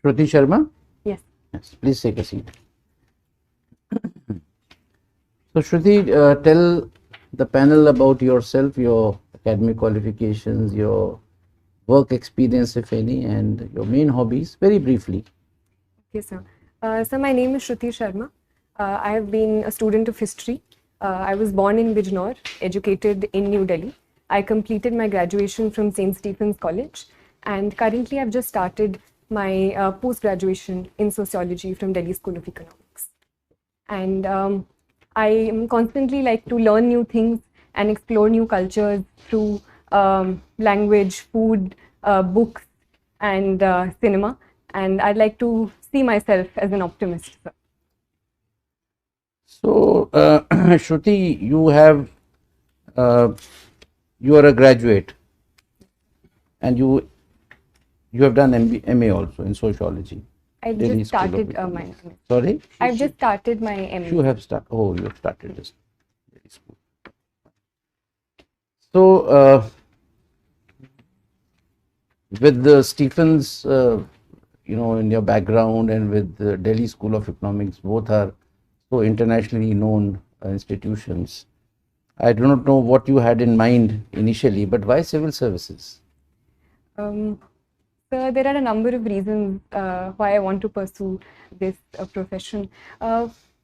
Shruti Sharma? Yes. Yes, please take a seat. So, Shruti, tell the panel about yourself, your academic qualifications, your work experience, if any, and your main hobbies, very briefly. Okay, sir. So my name is Shruti Sharma. I have been a student of history. I was born in Bijnor, educated in New Delhi. I completed my graduation from St. Stephen's College, and currently I've just started my post-graduation in sociology from Delhi School of Economics. And I am constantly like to learn new things and explore new cultures through language, food, books, and cinema. And I'd like to see myself as an optimist. So, Shruti, you are a graduate, and you have done MA also in sociology. I've Delhi just School of started Economics. my. Sorry? I've just started my MA. You have started. Oh, you have started this. Very school. So, with the Stephens, in your background, and with the Delhi School of Economics, both are so internationally known institutions. I do not know what you had in mind initially, but why civil services? So there are a number of reasons why I want to pursue this profession.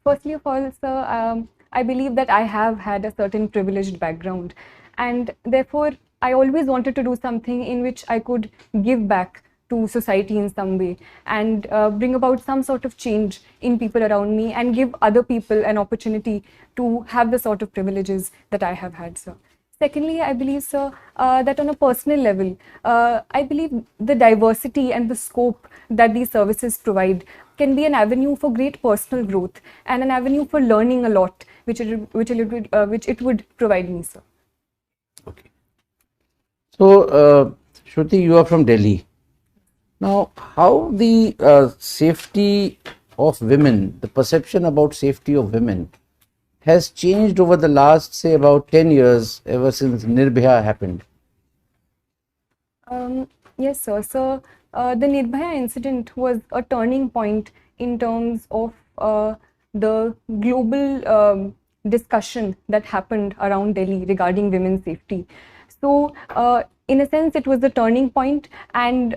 Firstly of all, sir, I believe that I have had a certain privileged background, and therefore I always wanted to do something in which I could give back to society in some way and bring about some sort of change in people around me and give other people an opportunity to have the sort of privileges that I have had, sir. Secondly, I believe, sir, that on a personal level, I believe the diversity and the scope that these services provide can be an avenue for great personal growth and an avenue for learning a lot, which it would provide me, sir. Okay. So, Shruti, you are from Delhi. Now, how the safety of women, the perception about safety of women, has changed over the last, say, about 10 years, ever since Nirbhaya happened? Yes, sir. So, the Nirbhaya incident was a turning point in terms of the global discussion that happened around Delhi regarding women's safety. So, in a sense, it was a turning point, and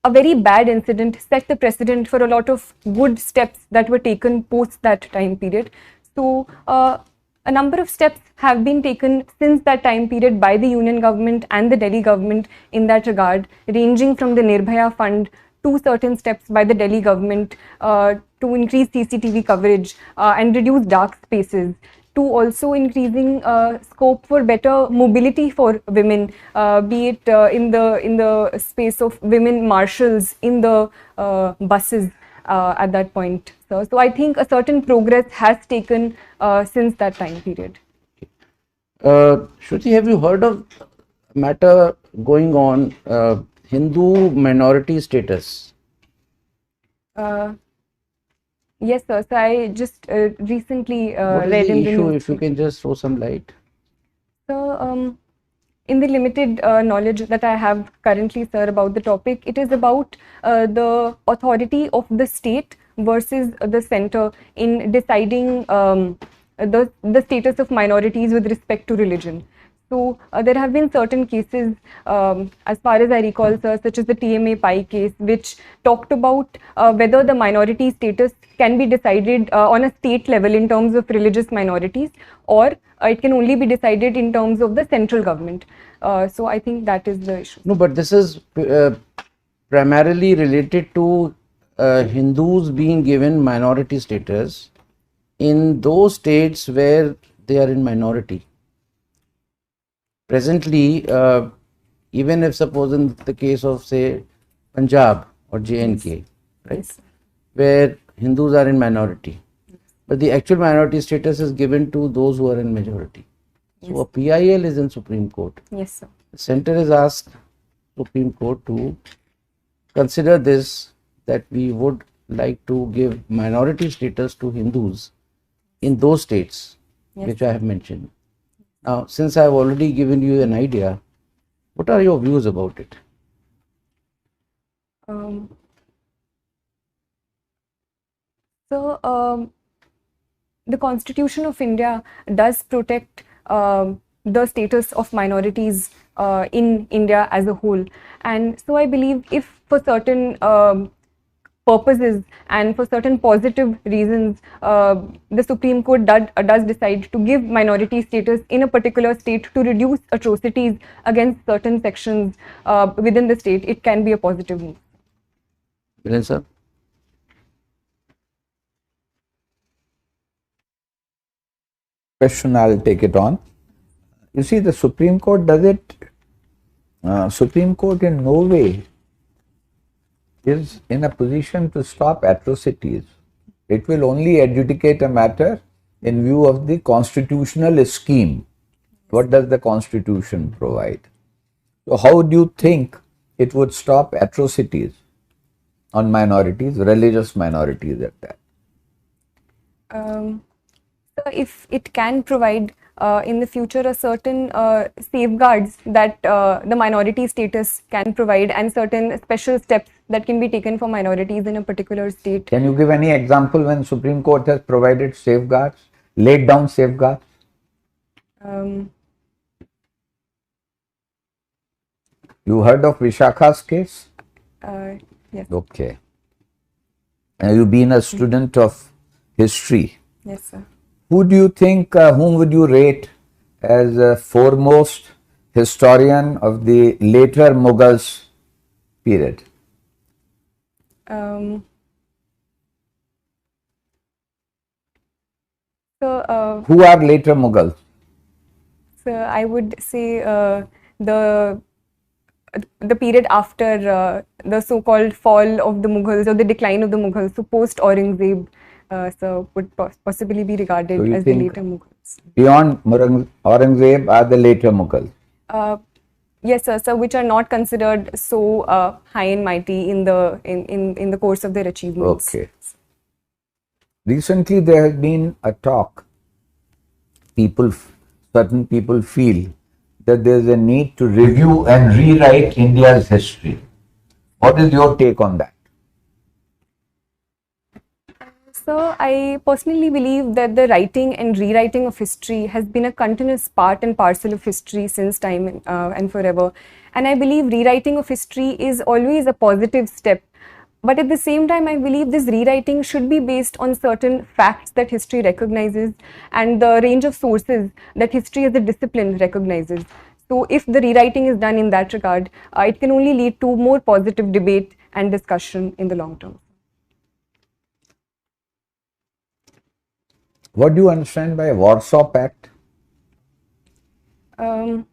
a very bad incident set the precedent for a lot of good steps that were taken post that time period. So, a number of steps have been taken since that time period by the union government and the Delhi government in that regard, ranging from the Nirbhaya Fund to certain steps by the Delhi government to increase CCTV coverage and reduce dark spaces, to also increasing scope for better mobility for women, be it in the space of women marshals in the buses at that point. So I think a certain progress has taken since that time period. Shruti, have you heard of matter going on, Hindu minority status? Yes, sir. So I just recently What is read the in the issue, news. if you can just throw some light? So, in the limited knowledge that I have currently, sir, about the topic, it is about the authority of the state versus the center in deciding the status of minorities with respect to religion. So there have been certain cases, as far as I recall, sir, such as the TMA Pi case, which talked about whether the minority status can be decided on a state level in terms of religious minorities, or it can only be decided in terms of the central government. So I think that is the issue. No, but this is primarily related to Hindus being given minority status in those states where they are in minority. Presently, even if suppose in the case of, say, Punjab or JNK, right, Yes. where Hindus are in minority, but the actual minority status is given to those who are in majority. So a PIL is in Supreme Court. Yes, sir. The center has asked Supreme Court to consider this, that we would like to give minority status to Hindus in those states which I have mentioned. Now, since I have already given you an idea, what are your views about it? So, the Constitution of India does protect the status of minorities in India as a whole. And so I believe if for certain purposes and for certain positive reasons, the Supreme Court does decide to give minority status in a particular state to reduce atrocities against certain sections within the state, it can be a positive move. Viren sir? Question, I'll take it on. You see, the Supreme Court does it. Supreme Court in no way is in a position to stop atrocities. It will only adjudicate a matter in view of the constitutional scheme. What does the Constitution provide? So how do you think it would stop atrocities on minorities, religious minorities at that? So if it can provide in the future a certain safeguards that the minority status can provide and certain special steps that can be taken for minorities in a particular state. Can you give any example when Supreme Court has provided safeguards, laid down safeguards? You heard of Vishakha's case? Yes. Okay. Have you been a student of history? Yes, sir. Who do you think, whom would you rate as a foremost historian of the later Mughals period? So, Who are later Mughals? so I would say the period after the so-called fall of the Mughals or the decline of the Mughals, so post Aurangzeb, so would possibly be regarded So you as the think later Mughals. Beyond Aurangzeb are the later Mughals? Yes, sir. So which are not considered so high and mighty in the course of their achievements. Okay. Recently there has been a talk. Certain people feel that there is a need to review and rewrite India's history. What is your take on that? So I personally believe that the writing and rewriting of history has been a continuous part and parcel of history since time and forever. And I believe rewriting of history is always a positive step. But at the same time, I believe this rewriting should be based on certain facts that history recognizes and the range of sources that history as a discipline recognizes. So if the rewriting is done in that regard, it can only lead to more positive debate and discussion in the long term. What do you understand by Warsaw Pact? So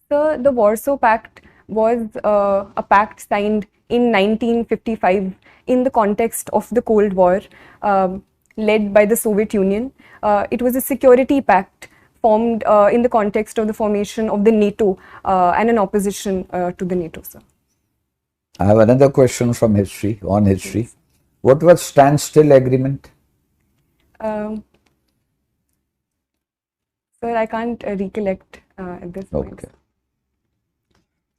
the Warsaw Pact was a pact signed in 1955 in the context of the Cold War, led by the Soviet Union. It was a security pact formed in the context of the formation of the NATO and an opposition to the NATO, sir. I have another question from history, on history. Yes. What was standstill agreement? Sir, I can't recollect at this point. Okay.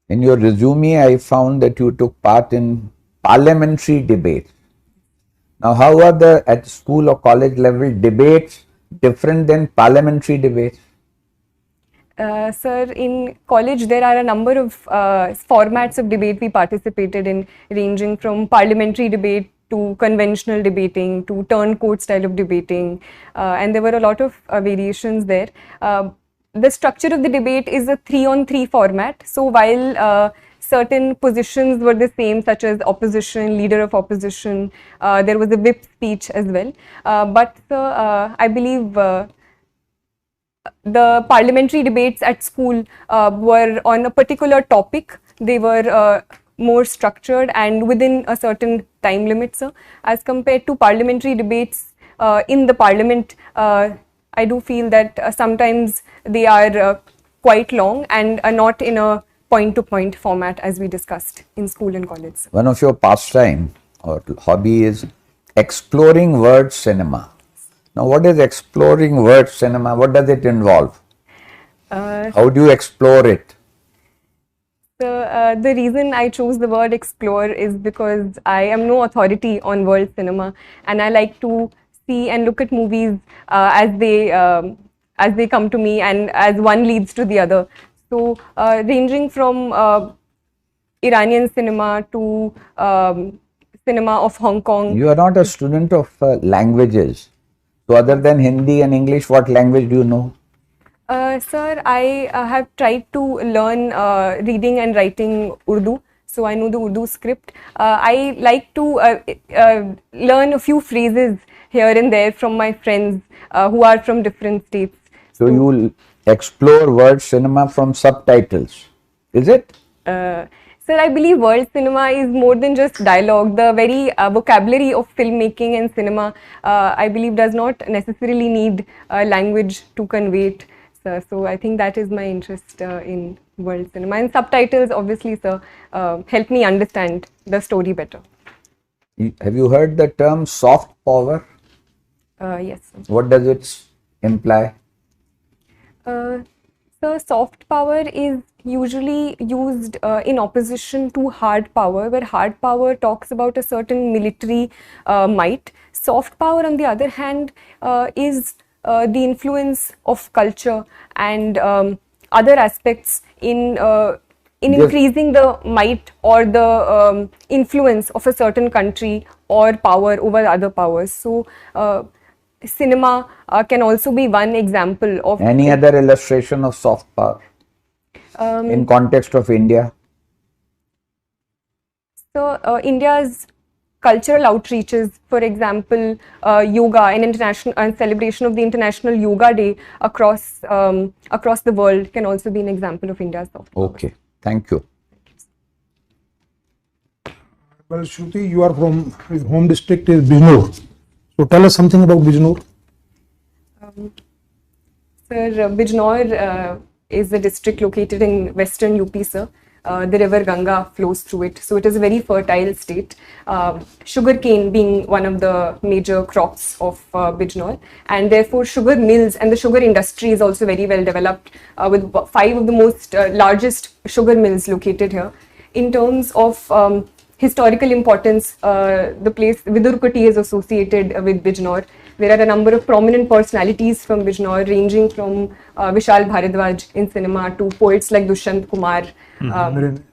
In your resume, I found that you took part in parliamentary debates. Now, how are the at school or college level debates different than parliamentary debates? Sir, in college there are a number of formats of debate we participated in, ranging from parliamentary debate to conventional debating to turncoat style of debating, and there were a lot of variations there. The structure of the debate is a 3-on-3 format. So while certain positions were the same, such as opposition, leader of opposition, there was a whip speech as well. But I believe the parliamentary debates at school were on a particular topic. They were more structured and within a certain time limit, sir. As compared to parliamentary debates in the parliament, I do feel that sometimes they are quite long and are not in a point-to-point format as we discussed in school and college. One of your pastime or hobby is exploring word cinema. Now, what is exploring word cinema? What does it involve? How do you explore it? So the reason I chose the word explore is because I am no authority on world cinema, and I like to see and look at movies as they come to me, and as one leads to the other. So ranging from Iranian cinema to cinema of Hong Kong. You are not a student of languages. So other than Hindi and English, what language do you know? Sir, I have tried to learn reading and writing Urdu, so I know the Urdu script. I like to learn a few phrases here and there from my friends who are from different states. So you explore world cinema from subtitles, is it? Sir, I believe world cinema is more than just dialogue. The very vocabulary of filmmaking and cinema, I believe, does not necessarily need language to convey it. Sir. So I think that is my interest in world cinema. And subtitles, obviously, sir, help me understand the story better. Have you heard the term soft power? Yes, sir. What does it imply? So soft power is usually used in opposition to hard power, where hard power talks about a certain military might. Soft power, on the other hand, is the influence of culture and other aspects in increasing the might or the influence of a certain country or power over other powers. So cinema can also be one example of Any other illustration of soft power in context of India? So India's cultural outreaches, for example, yoga and international and celebration of the International Yoga Day across the world can also be an example of India's soft power. Okay, thank you. Well, Shruti, you are from your home district is Bijnor. So tell us something about Bijnor. Sir, Bijnor is a district located in western UP, sir. The river Ganga flows through it. So it is a very fertile state. Sugarcane being one of the major crops of Bijnor, and therefore sugar mills and the sugar industry is also very well developed, with 5 of the most largest sugar mills located here. In terms of historical importance, the place Vidurkoti is associated with Bijnor. There are a number of prominent personalities from Bijnor, ranging from Vishal Bharadwaj in cinema to poets like Dushyant Kumar,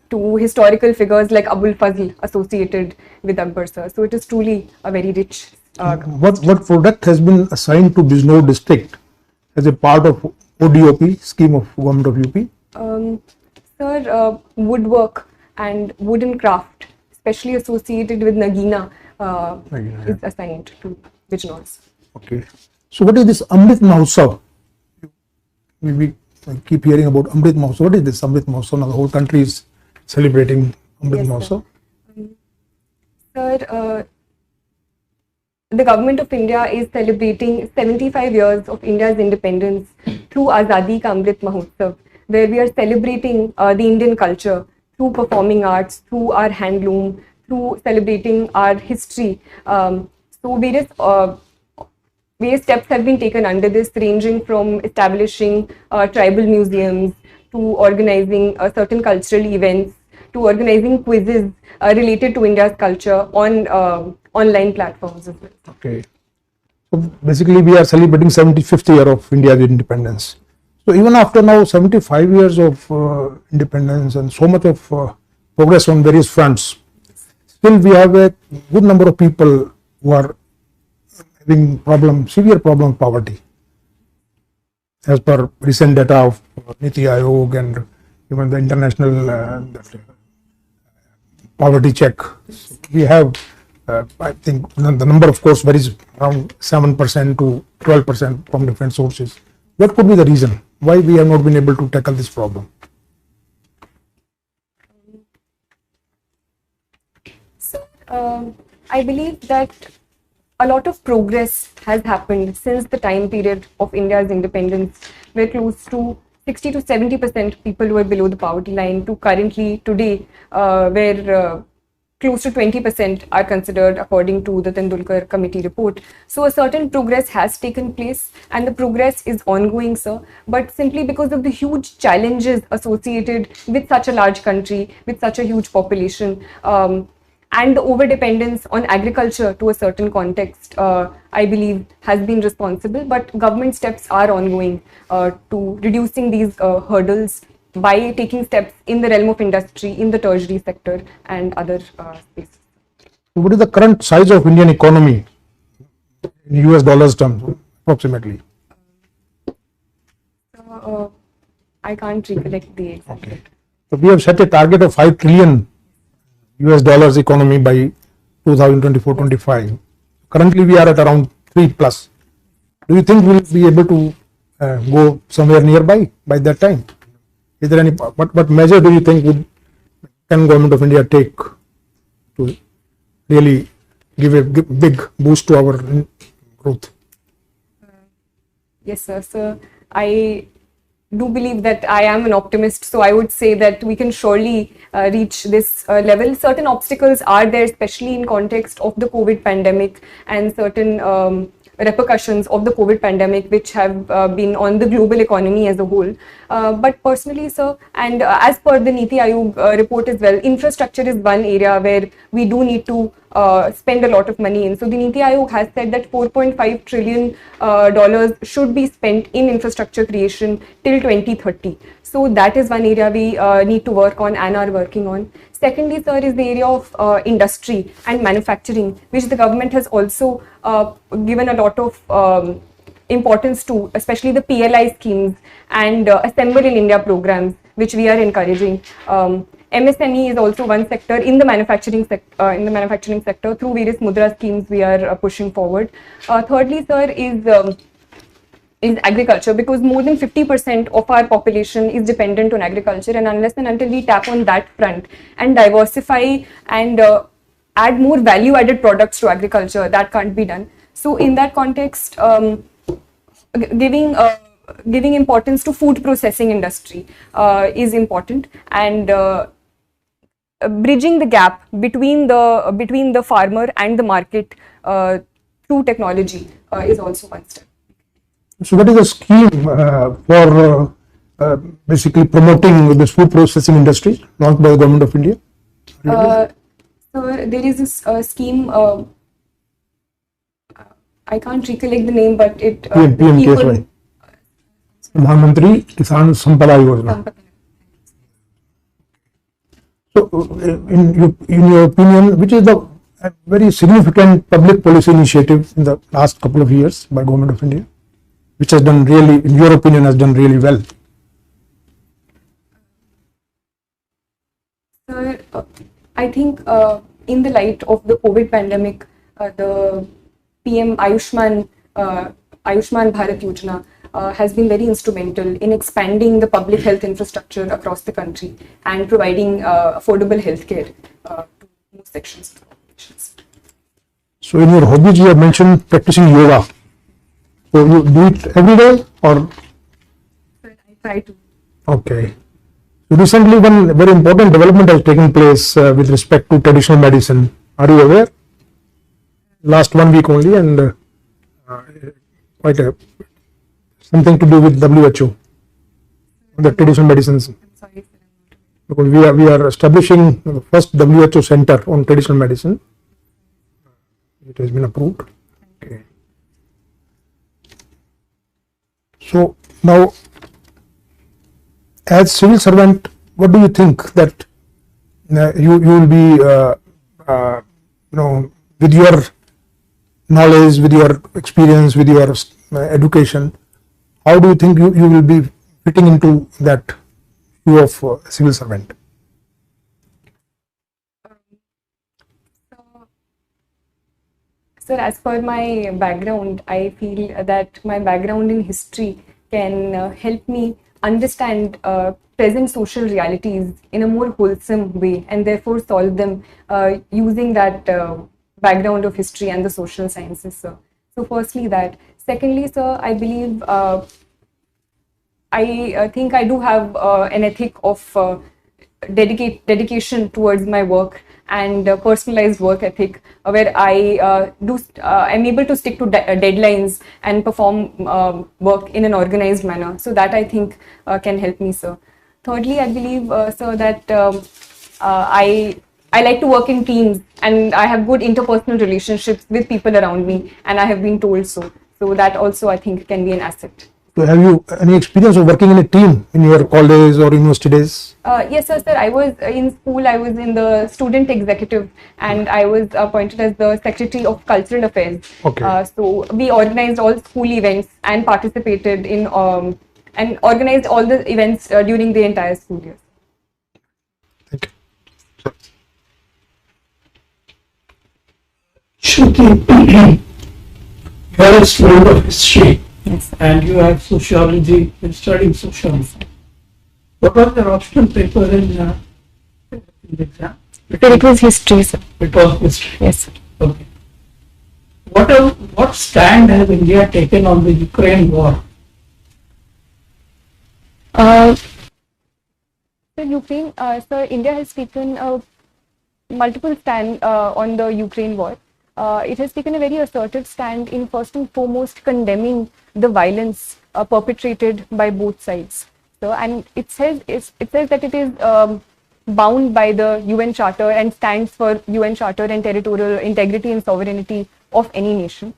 to historical figures like Abul Fazl associated with Akbar sir. So it is truly a very rich. What product has been assigned to Bijnor district as a part of ODOP scheme of government of UP? Sir, woodwork and wooden craft, especially associated with Nagina, is assigned to Bijnor. Okay. So what is this Amrit Mahotsav? We keep hearing about Amrit Mahotsav. What is this Amrit Mahotsav? Now the whole country is celebrating Amrit Mahotsav. Sir, the government of India is celebrating 75 years of India's independence through Azadi Ka Amrit Mahotsav, where we are celebrating the Indian culture through performing arts, through our handloom, through celebrating our history. So various steps have been taken under this, ranging from establishing tribal museums to organizing certain cultural events to organizing quizzes related to India's culture on online platforms as well. Okay. So basically we are celebrating 75th year of India's independence. So even after now 75 years of independence and so much of progress on various fronts, still we have a good number of people who are having severe problem of poverty. As per recent data of Niti Aayog and even the international poverty check, we have, I think the number of course varies around 7% to 12% from different sources. What could be the reason why we have not been able to tackle this problem? So, I believe that a lot of progress has happened since the time period of India's independence, where close to 60 to 70% people were below the poverty line, to currently today, where close to 20% are considered according to the Tendulkar committee report. So a certain progress has taken place and the progress is ongoing, sir. But simply because of the huge challenges associated with such a large country, with such a huge population, and the over-dependence on agriculture to a certain context, I believe has been responsible. But government steps are ongoing to reducing these hurdles by taking steps in the realm of industry, in the tertiary sector and other spaces. What is the current size of Indian economy in US dollars terms, approximately? I can't recollect the exact. Okay. So we have set a target of 5 trillion US dollars economy by 2024-25. Currently we are at around 3 plus. Do you think we'll be able to go somewhere nearby by that time? Is there any, what measure do you think can Government of India take to really give a big boost to our growth? Yes, sir. So I do believe that I am an optimist. So I would say that we can surely reach this level. Certain obstacles are there, especially in context of the COVID pandemic and certain repercussions of the COVID pandemic, which have been on the global economy as a whole. But personally, sir, and as per the Niti Aayog report as well, infrastructure is one area where we do need to spend a lot of money in. So the Niti Aayog has said that $4.5 trillion should be spent in infrastructure creation till 2030. So that is one area we need to work on and are working on. Secondly, sir, is the area of industry and manufacturing, which the government has also given a lot of importance to, especially the PLI schemes and Assemble in India programs, which we are encouraging. MSME is also one sector in the manufacturing sector. Through various Mudra schemes we are pushing forward. Thirdly, sir, is agriculture, because more than 50% of our population is dependent on agriculture, and unless and until we tap on that front and diversify and add more value added products to agriculture, that can't be done. So in that context, giving importance to food processing industry is important, and bridging the gap between the farmer and the market through technology is also one step. So what is the scheme for basically promoting this food processing industry launched by the Government of India? So there is this scheme, I can't recollect the name, but it PM Pradhan Mantri Kisan Sampada Yojana. So in your opinion, which is the very significant public policy initiative in the last couple of years by Government of India, which has done really, in your opinion, has done really well? Sir, I think in the light of the COVID pandemic, the PM Ayushman Bharat Yojana has been very instrumental in expanding the public health infrastructure across the country and providing affordable healthcare to most sections of the population. So in your hobbies, you have mentioned practicing yoga. So you do it every day, or? I try to. Okay. So recently, one very important development has taken place with respect to traditional medicine. Are you aware? Last 1 week only, and quite something to do with WHO, the traditional medicines. I'm sorry, sir. Because we are establishing the first WHO center on traditional medicine. It has been approved. Okay. So now, as civil servant, what do you think that you will be, with your knowledge, with your experience, with your education, how do you think you will be fitting into that view of civil servant? Sir, as per my background, I feel that my background in history can help me understand present social realities in a more wholesome way, and therefore solve them using that background of history and the social sciences, sir. So firstly that. Secondly, sir, I believe I think I do have an ethic of dedication towards my work and personalized work ethic, where I'm able to stick to deadlines and perform work in an organized manner. So that I think can help me, sir. Thirdly, I believe, sir, that I like to work in teams, and I have good interpersonal relationships with people around me, and I have been told so. So that also I think can be an asset. So have you any experience of working in a team in your college or university days? Yes, sir. I was in school. I was in the student executive, and I was appointed as the secretary of cultural affairs. Okay. So we organized all school events and participated in and organized all the events during the entire school year. Thank you. Shruti, you are a student of history Yes, sir. and you had sociology, you're studying sociology. What was your optional paper in the exam? It was history, sir. It was history. Yes, sir. Okay. What stand has India taken on the Ukraine war? So Ukraine, so India has taken multiple stand on the Ukraine war. It has taken a very assertive stand in first and foremost condemning the violence perpetrated by both sides. So, and it says that it is bound by the UN Charter and stands for UN Charter and territorial integrity and sovereignty of any nation.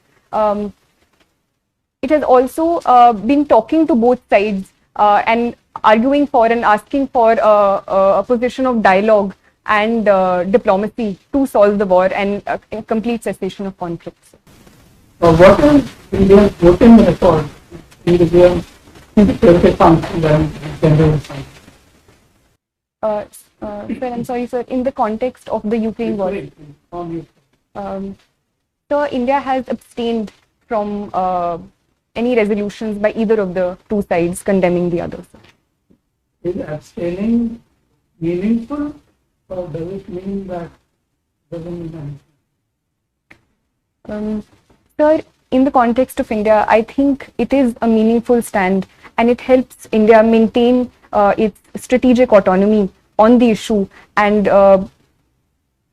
It has also been talking to both sides and arguing for and asking for a position of dialogue and diplomacy to solve the war and a complete cessation of conflicts. What is India's voting record in the UN Security Council and General Assembly? Sir, I'm sorry, sir. In the context of the Ukraine war, so India has abstained from any resolutions by either of the two sides condemning the other. Is abstaining meaningful, or does it mean that doesn't mean anything? Sir, in the context of India, I think it is a meaningful stand, and it helps India maintain its strategic autonomy on the issue and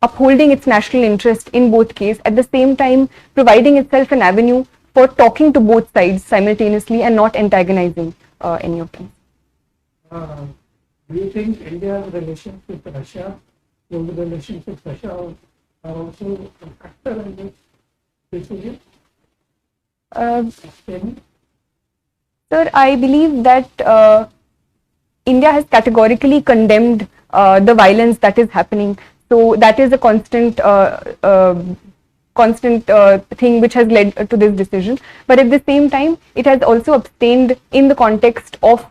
upholding its national interest in both cases, at the same time providing itself an avenue for talking to both sides simultaneously and not antagonizing any of them. Do you think India's relations with Russia, global relations with Russia, are also a factor in this decision? Abstaining? Sir, I believe that India has categorically condemned the violence that is happening. So that is a constant thing which has led to this decision. But at the same time, it has also abstained in the context of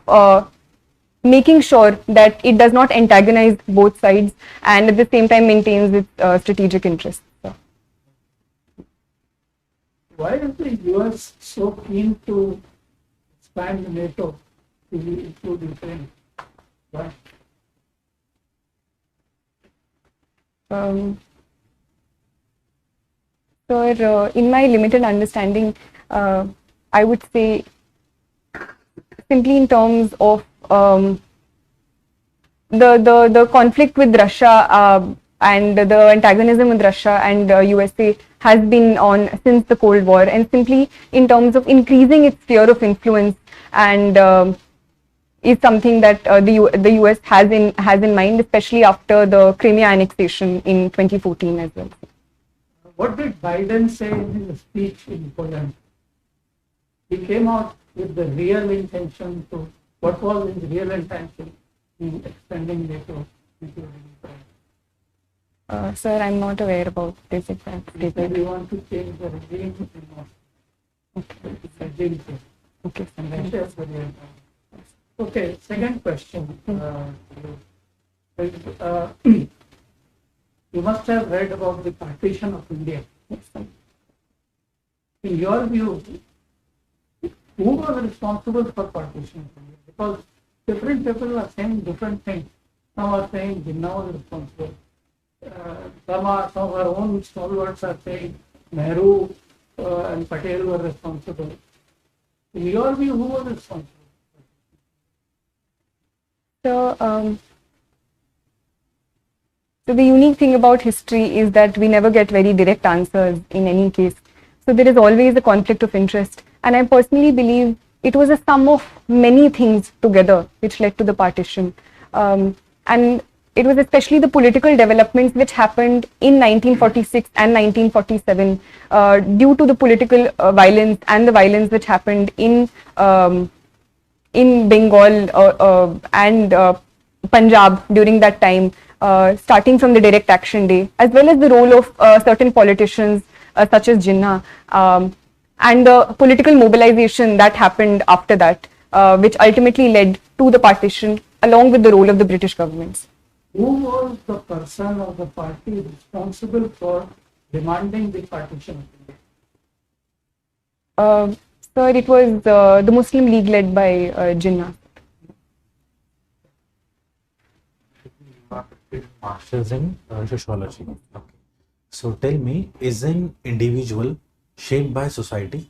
making sure that it does not antagonize both sides and at the same time maintains its strategic interests. So. Why is the US so keen to expand NATO to include Ukraine? Why? So, in my limited understanding, I would say simply in terms of the conflict with Russia and the antagonism with Russia and USA has been on since the Cold War, and simply in terms of increasing its sphere of influence and is something that the US has in mind, especially after the Crimea annexation in 2014 as well. What did Biden say in his speech in Poland? He came out with the real intention to, what was his real intention in extending NATO, including Ukraine? Sir, I'm not aware about this exact He said statement. we want to change the regime in Moscow. Okay. It's a regime change. Okay. And Russia is the real time. Okay, second question. You must have read about the partition of India. Yes, sir. In your view, who was responsible for partition of India? Because different people are saying different things. Some are saying Jinnah was responsible. Some of our own stalwarts are saying Nehru and Patel were responsible. In your view, who was responsible? So, So the unique thing about history is that we never get very direct answers in any case. So there is always a conflict of interest. And I personally believe it was a sum of many things together which led to the partition. And it was especially the political developments which happened in 1946 and 1947 due to the political violence and the violence which happened in Bengal and Punjab during that time, starting from the Direct Action Day, as well as the role of certain politicians such as Jinnah, and the political mobilization that happened after that, which ultimately led to the partition, along with the role of the British governments. Who was the person or the party responsible for demanding the partition of India? Sir, it was the Muslim League led by Jinnah. Masters in sociology. Okay. So tell me, is an individual shaped by society?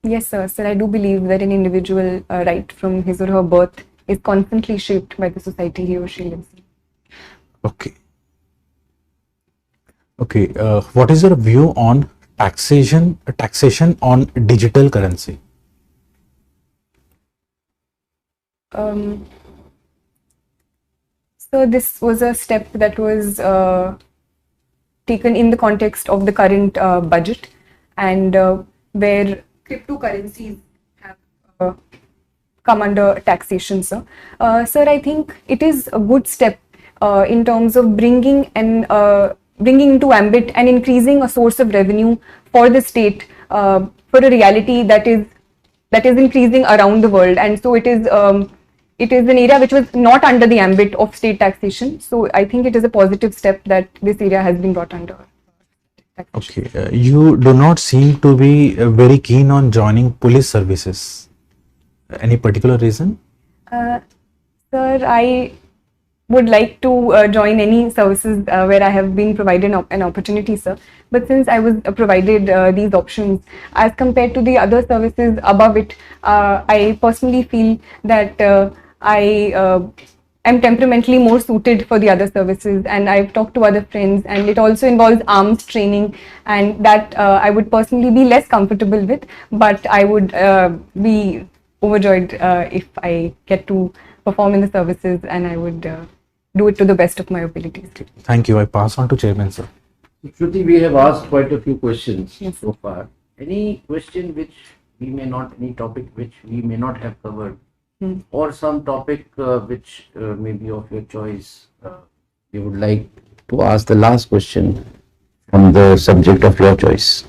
Yes, sir. Sir, I do believe that an individual, right from his or her birth, is constantly shaped by the society he or she lives in. Okay. Okay. What is your view on taxation on digital currency? So this was a step that was taken in the context of the current budget, and where cryptocurrencies have come under taxation, sir. Sir, I think it is a good step in terms of bringing into ambit and increasing a source of revenue for the state for a reality that is increasing around the world, and so it is an area which was not under the ambit of state taxation. So I think it is a positive step that this area has been brought under taxation. Okay. You do not seem to be very keen on joining police services. Any particular reason? Sir, I would like to join any services where I have been provided an opportunity, sir. But since I was provided these options, as compared to the other services above it, I personally feel that I am temperamentally more suited for the other services, and I've talked to other friends, and it also involves arms training, and that I would personally be less comfortable with, but I would be overjoyed if I get to perform in the services, and I would do it to the best of my abilities. Thank you. I pass on to Chairman, sir. Shruti, we have asked quite a few questions Yes. so far. Any question any topic which we may not have covered, or some topic which may be of your choice, you would like to ask the last question from the subject of your choice?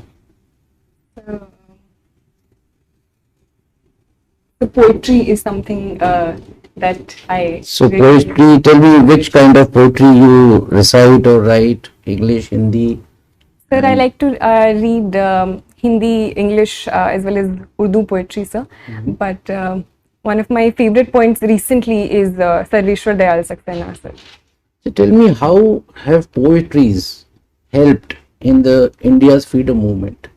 The poetry is something that I... So poetry, tell me which kind of poetry you recite or write, English, Hindi? Sir, I like to read Hindi, English, as well as Urdu poetry, sir. But one of my favorite poets recently is Sarveshwar Dayal Saxena, sir. So tell me, how have poetries helped in the India's freedom movement?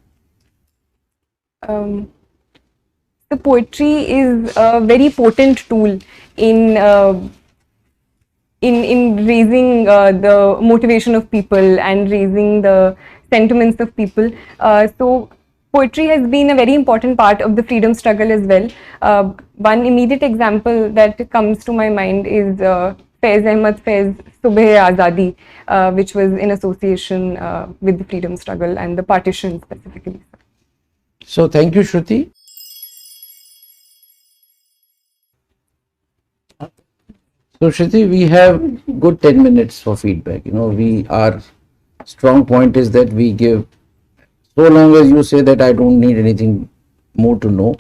The poetry is a very potent tool in raising the motivation of people and raising the sentiments of people. So poetry has been a very important part of the freedom struggle as well. One immediate example that comes to my mind is Faiz Ahmad Faiz Subh Azadi, which was in association with the freedom struggle and the partition specifically. So thank you, Shruti. So Shruti, we have good 10 minutes for feedback. Our strong point is that we give, so long as you say that I don't need anything more to know,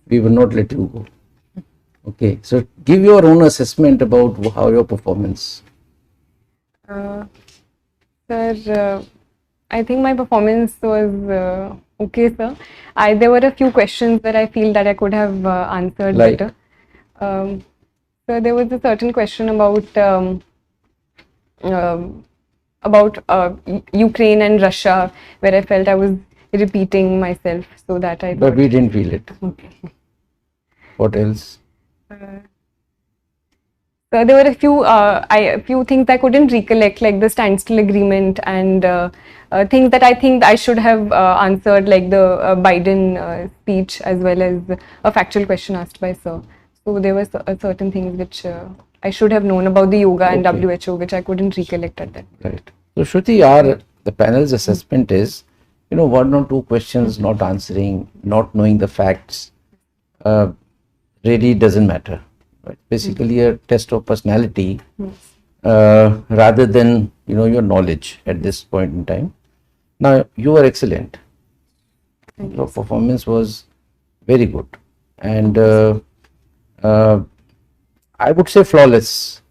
we will not let you go. Okay, so give your own assessment about how your performance. Sir, I think my performance was okay, sir. There were a few questions that I feel that I could have answered Like? better. So there was a certain question about Ukraine and Russia, where I felt I was repeating myself, so that I But thought, we didn't feel it. okay. What else? So there were a few things I couldn't recollect, like the standstill agreement and things that I think I should have answered, like the Biden speech, as well as a factual question asked by Sir. So there were certain things which I should have known about the yoga and Okay. WHO, which I couldn't recollect at that. Right. So Shruti, the panel's assessment is, one or two questions not answering, not knowing the facts, really doesn't matter. Right? Basically, a test of personality rather than your knowledge at this point in time. Now you were excellent. Your performance was very good, and I would say flawless.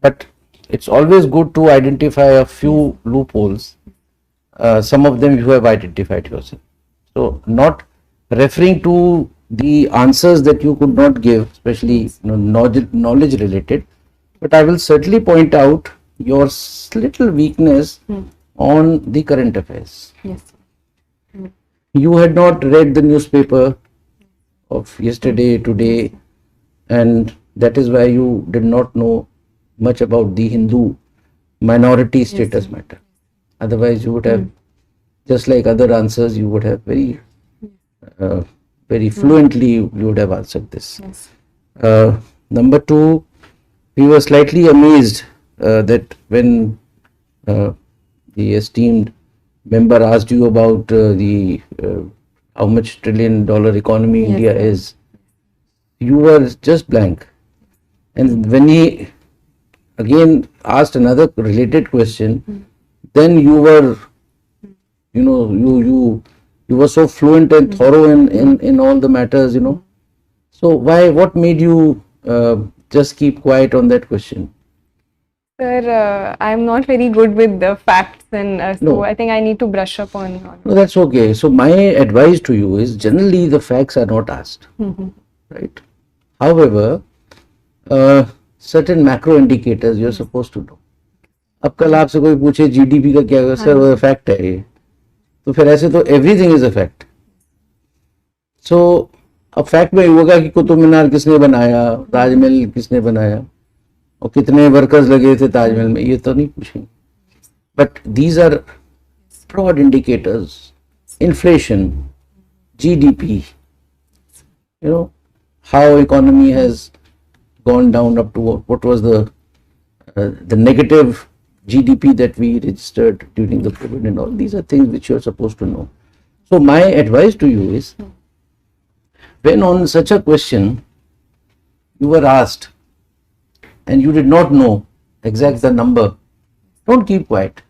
But it's always good to identify a few loopholes. Some of them you have identified yourself. So not referring to the answers that you could not give, especially knowledge related, but I will certainly point out your little weakness on the current affairs. Yes. You had not read the newspaper of yesterday, today, and that is why you did not know much about the Hindu minority status matter. Otherwise, you would have, just like other answers, you would have very fluently, you would have answered this. Yes. Number two, we were slightly amazed that when the esteemed member asked you about the how much $1 trillion economy India is, you were just blank. And when he again asked another related question, then you were, you were so fluent and thorough in all the matters, So what made you just keep quiet on that question? Sir, I'm not very good with the facts, and so No. I think I need to brush up on. No, that's okay. So my advice to you is, generally the facts are not asked, right? However, certain macro indicators you're supposed to know. अब कल आपसे कोई पूछे GDP का क्या होगा, sir वो fact है ये, तो फिर ऐसे तो एवरीथिंग इज अ फैक्ट. सो अब फैक्ट में होगा कि कुतुब मीनार किसने बनाया, ताजमहल किसने बनाया, और कितने वर्कर्स लगे थे ताजमहल में, ये तो नहीं पूछेंगे. But these are broad indicators, inflation, GDP, how economy has gone down up to what was the negative GDP that we registered during the COVID and all. These are things which you're supposed to know. So my advice to you is, when on such a question you were asked and you did not know exact the number, don't keep quiet.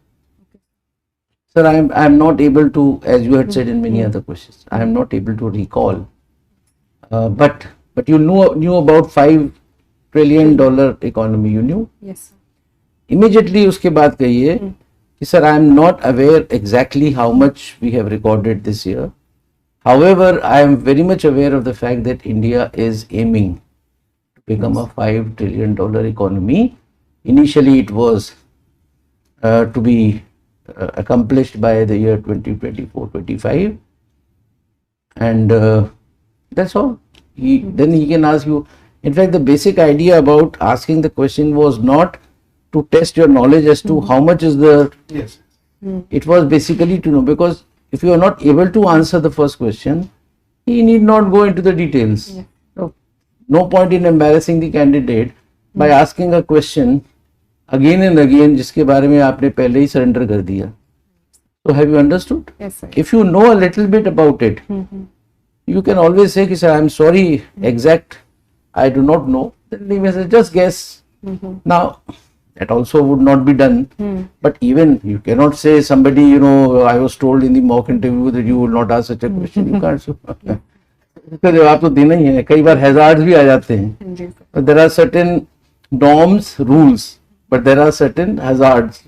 Sir, I am not able to, as you had said in many other questions, I am not able to recall. But you knew about $5 trillion economy. You knew. Yes. Immediately उसके बाद कहिए कि sir, I am not aware exactly how much we have recorded this year. However, I am very much aware of the fact that India is aiming to become a $5 trillion economy. Initially, it was to be accomplished by the year 2024-25, and that's all. Then he can ask you. In fact, the basic idea about asking the question was not to test your knowledge as to how much is the. Yes. It was basically to know, because if you are not able to answer the first question, he need not go into the details. No point in embarrassing the candidate by asking a question again and again जिसके बारे में आपने पहले ही surrender कर दिया. So have you understood? Yes, sir. If you know a little bit about it, you can always say, sir, I'm sorry, exact, I do not know. Then he may say, just guess. Now, that also would not be done. But even you cannot say somebody, I was told in the mock interview that you will not ask such a question. You can't. इसका जवाब तो देना ही है. कई बार hazards भी आ जाते हैं. जी sir. But there are certain norms, rules, but there are certain hazards,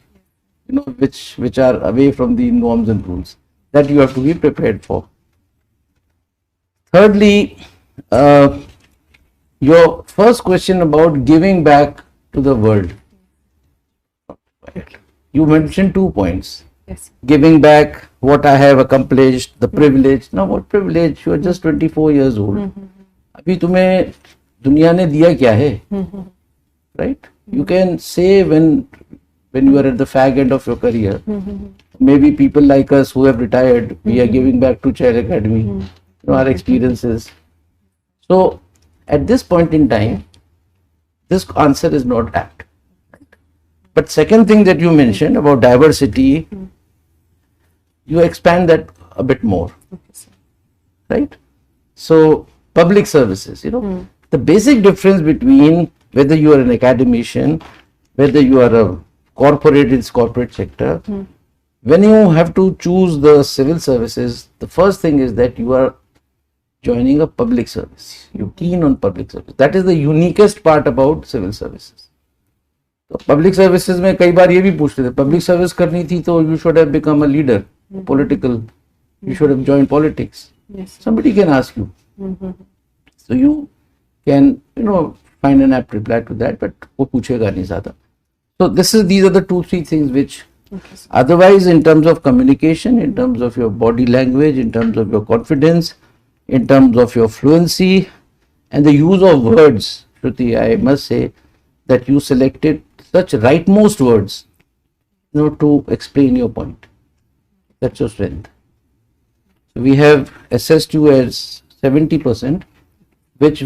which are away from the norms and rules that you have to be prepared for. Thirdly, your first question about giving back to the world. You mentioned 2 points. Yes. Giving back what I have accomplished, the privilege. Now, what privilege? You are just 24 years old. अभी तुम्हें दुनिया ने दिया क्या है? right? You can say when you are at the fag end of your career, maybe people like us who have retired, we are giving back to Chair Academy, our experiences. So at this point in time, this answer is not apt. But second thing that you mentioned about diversity, you expand that a bit more, right? So public services, the basic difference between whether you are an academician, whether you are a corporate in corporate sector, when you have to choose the civil services, the first thing is that you are joining a public service. You're keen on public service. That is the uniquest part about civil services. तो public services में कई बार ये भी पूछते थे, public service करनी थी तो you should have become a leader, political, you should have joined politics. Yes. Somebody can ask you. So you can, find an apt reply to that, but वो पूछेगा नहीं ज़्यादा. So these are the 2-3 things which otherwise in terms of communication, in terms of your body language, in terms of your confidence, in terms of your fluency and the use of words, Shruti, I must say that you selected such rightmost words, to explain your point. That's your strength. So we have assessed you as 70%, which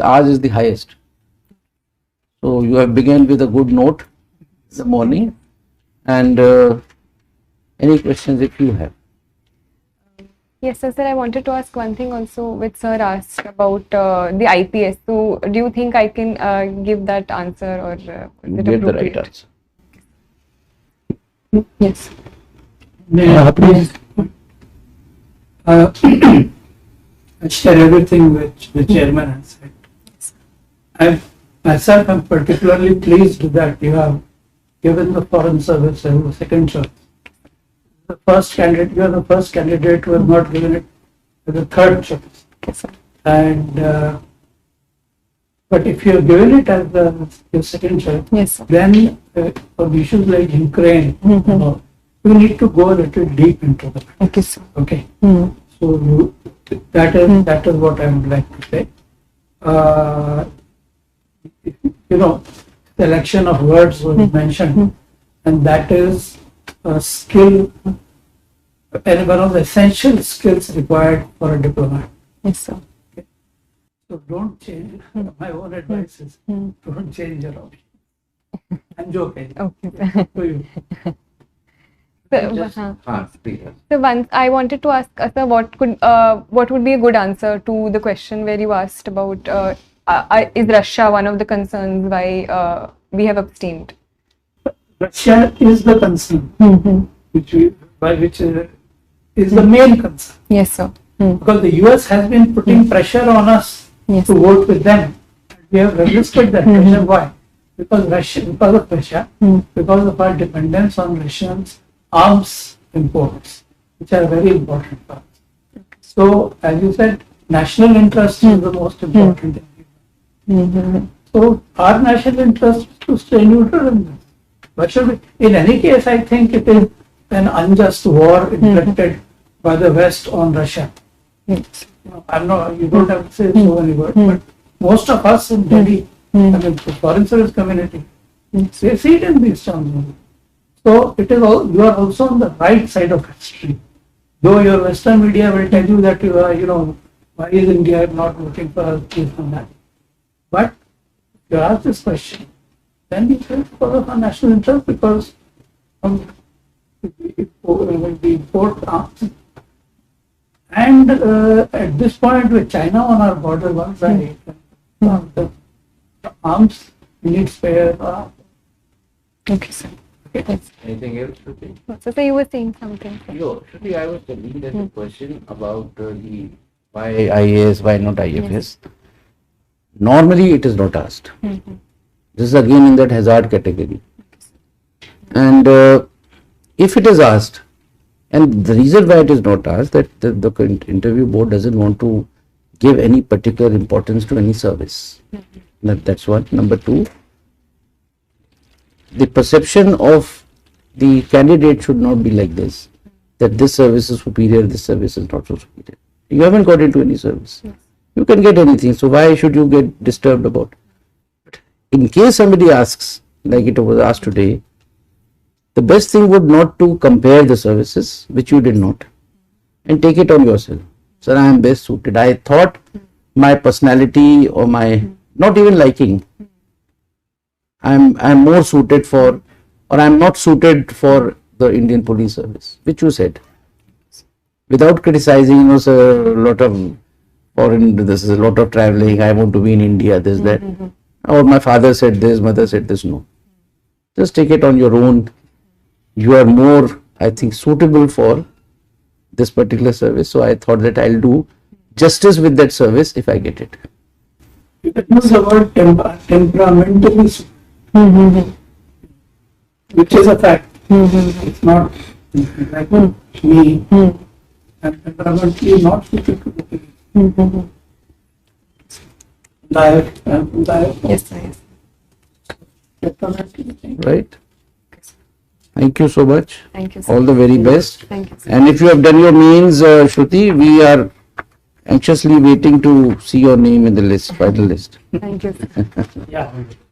ours is the highest. So you have begun with a good note in the morning, and any questions if you have. Yes, sir. I wanted to ask one thing also, which sir asked about the IPS. So, do you think I can give that answer, or is it Get the right appropriate? answer. Yes. Please. I share everything which the chairman has said. I myself am particularly pleased that you have given the foreign service as the second choice. You are the first candidate who has not given it as the third choice. Yes, sir. And but if you have given it as your second choice, Yes, sir. then for issues like Ukraine, you need to go a little deep into that. Okay, sir. Okay. So that is what I would like to say. Selection of words was mentioned, and that is a skill, and one of the essential skills required for a diplomat. Yes, sir. So don't change. My own advice is don't change your option. I'm joking. Okay. To you. Please. So once I wanted to ask sir, what would be a good answer to the question where you asked about is Russia one of the concerns why we have abstained? Russia is the concern, which is the main concern. Yes, sir. Because the US has been putting pressure on us Yes. to vote with them. We have resisted that pressure. Why? Because of Russia, because of our dependence on Russians' arms imports, which are very important for us. So, as you said, national interest is the most important thing. So, our national interest is to stay neutral in this. But should we, in any case, I think it is an unjust war inflicted by the West on Russia. Yes. You don't have to say so many words, but most of us in Delhi, the foreign service community, they see it in these terms only. So it is you are also on the right side of history. Though your Western media will tell you that why is India not voting for us, this and that. But if you ask this question, then you say because of our national interest, because we import arms. And at this point with China on our border, one side, the arms, we need spare. Okay, sir. Yes. Anything else, Shruti? So you were saying something. Sir. No, Shruti, I was telling that the question about the why IAS, why not IFS. Normally it is not asked. This is again in that hazard category. And if it is asked, and the reason why it is not asked, that the interview board doesn't want to give any particular importance to any service. That's one. Number two, the perception of the candidate should not be like this, that this service is superior, this service is not so superior. You haven't got into any service. You can get anything, so why should you get disturbed about it? in case somebody asks, like it was asked today, the best thing would not to compare the services, which you did not, and take it on yourself. Sir, I am best suited. I thought my personality or my not even liking, I'm more suited for, or I'm not suited for the Indian police service, which you said. Without criticizing, sir, a lot of foreign, this is a lot of traveling, I want to be in India, this, that. Or my father said this, mother said this, no. Just take it on your own. You are more, I think, suitable for this particular service. So I thought that I'll do justice with that service if I get it. It was the word temperamentally, which is a fact. It's not like me. And temperamentally not suited to the Yes, sir. Yes. Right? Thank you so much. Thank you, sir. All the very best. Thank you, sir. And if you have done your means, Shruti, we are anxiously waiting to see your name in the list, final list. Thank you, sir. Yeah.